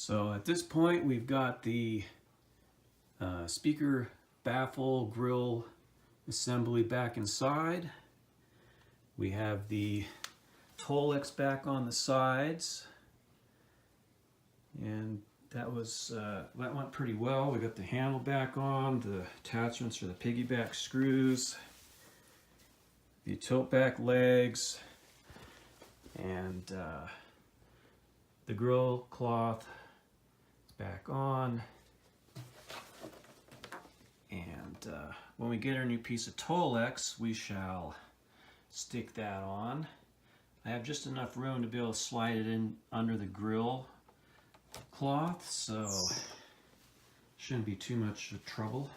So at this point we've got the speaker baffle grill assembly back inside. We have the Tolex back on the sides, and that went pretty well. We got the handle back on, the attachments for the piggyback screws, the tilt back legs, and the grill cloth is back on. And when we get our new piece of Tolex, we shall stick that on. I have just enough room to be able to slide it in under the grill cloth, so shouldn't be too much trouble.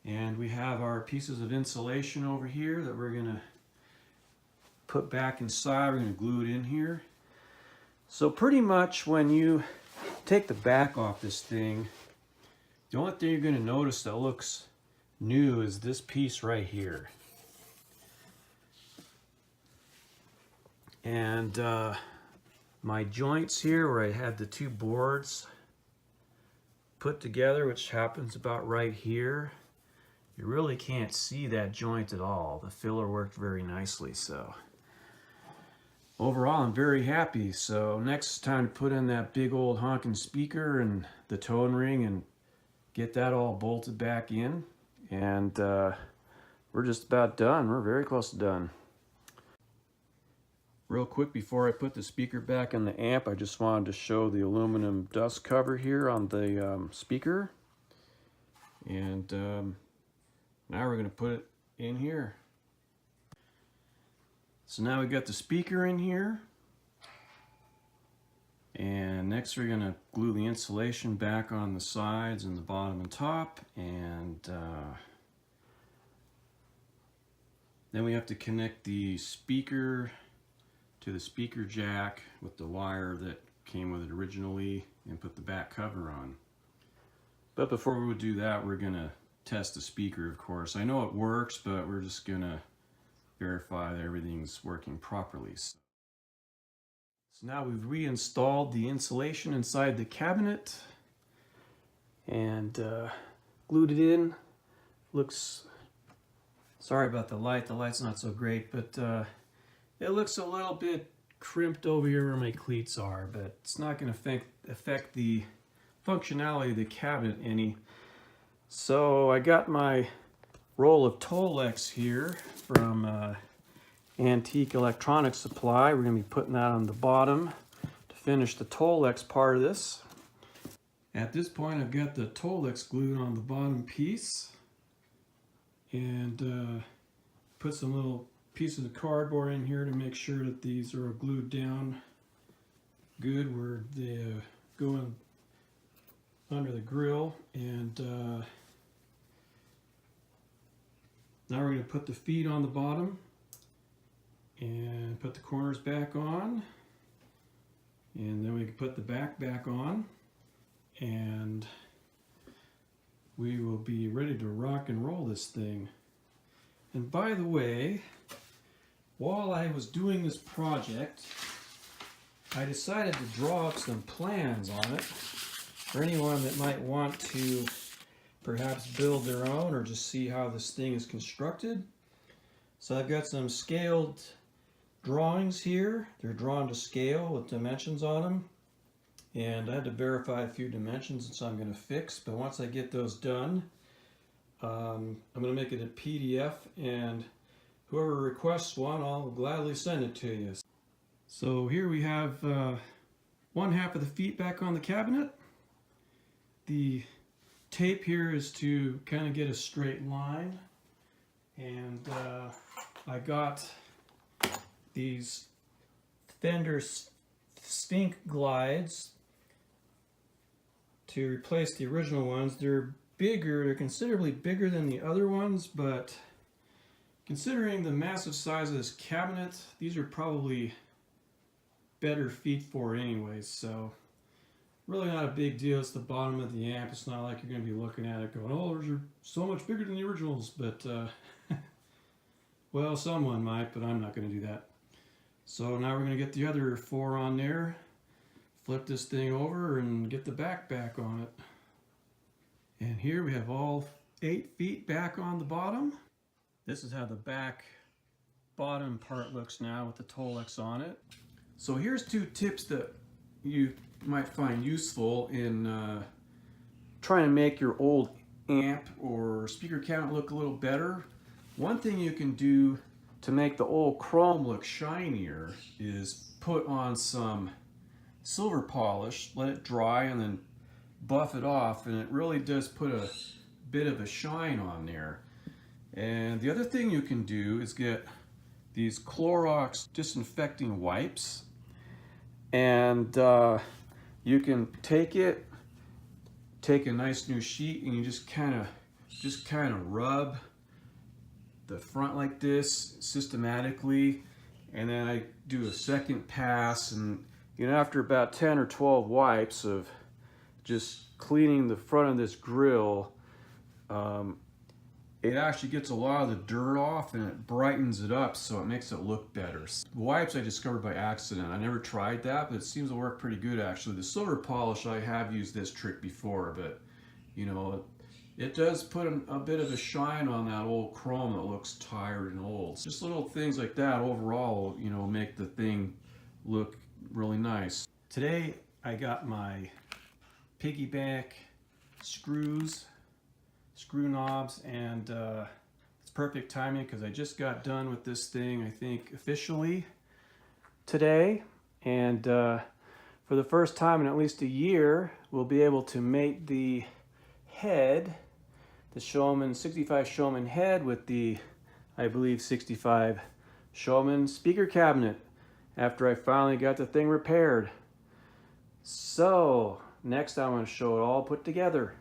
And we have our pieces of insulation over here that we're gonna put back inside. We're gonna glue it in here. So pretty much when you take the back off this thing, the only thing you're gonna notice that looks new is this piece right here. And my joints here where I had the two boards put together, which happens about right here, you really can't see that joint at all. The filler worked very nicely, so overall I'm very happy. So next time to put in that big old honking speaker and the tone ring and get that all bolted back in, and we're just about done. We're very close to done. Real quick before I put the speaker back in the amp, I just wanted to show the aluminum dust cover here on the speaker. And now we're going to put it in here. So now we got the speaker in here. And next we're going to glue the insulation back on the sides and the bottom and top. And then we have to connect the speaker to the speaker jack with the wire that came with it originally and put the back cover on. But before we would do that, we're gonna test the speaker, of course. I know it works, but we're just gonna verify that everything's working properly. So now we've reinstalled the insulation inside the cabinet and glued it in. Looks, sorry about the light's not so great, but it looks a little bit crimped over here where my cleats are, but it's not going to affect the functionality of the cabinet any. So I got my roll of Tolex here from Antique Electronics Supply. We're going to be putting that on the bottom to finish the Tolex part of this. At this point I've got the Tolex glued on the bottom piece, and put some little pieces of cardboard in here to make sure that these are glued down good where they go in under the grill. And now we're going to put the feet on the bottom and put the corners back on, and then we can put the back on, and we will be ready to rock and roll this thing. And by the way, while I was doing this project, I decided to draw up some plans on it for anyone that might want to perhaps build their own or just see how this thing is constructed. So I've got some scaled drawings here. They're drawn to scale with dimensions on them. And I had to verify a few dimensions, so I'm going to fix. But once I get those done, I'm going to make it a PDF, and whoever requests one, I'll gladly send it to you. So here we have one half of the feet back on the cabinet. The tape here is to kind of get a straight line. And I got these Fender Stink glides to replace the original ones. They're bigger, they're considerably bigger than the other ones, but considering the massive size of this cabinet, these are probably better feet for it anyways, so really not a big deal. It's the bottom of the amp. It's not like you're going to be looking at it going, oh, those are so much bigger than the originals, but well, someone might, but I'm not going to do that. So now we're going to get the other four on there. flip this thing over and get the back on it. And here we have all 8 feet back on the bottom. This is how the back bottom part looks now with the Tolex on it. So here's 2 tips that you might find useful in trying to make your old amp or speaker cabinet look a little better. One thing you can do to make the old chrome look shinier is put on some silver polish, let it dry, and then buff it off, and it really does put a bit of a shine on there. And the other thing you can do is get these Clorox disinfecting wipes, and you can take a nice new sheet, and you just kind of rub the front like this systematically, and then I do a second pass, and after about 10 or 12 wipes of just cleaning the front of this grill, it actually gets a lot of the dirt off, and it brightens it up, so it makes it look better. Wipes I discovered by accident. I never tried that, but it seems to work pretty good actually. The silver polish, I have used this trick before, but it does put a bit of a shine on that old chrome that looks tired and old. Just little things like that overall, make the thing look really nice. Today I got my piggyback screw knobs, and it's perfect timing because I just got done with this thing, I think officially today, and for the first time in at least a year we'll be able to mate the head, the Showman 65 Showman head, with the, I believe, 65 Showman speaker cabinet after I finally got the thing repaired. So next I want to show it all put together.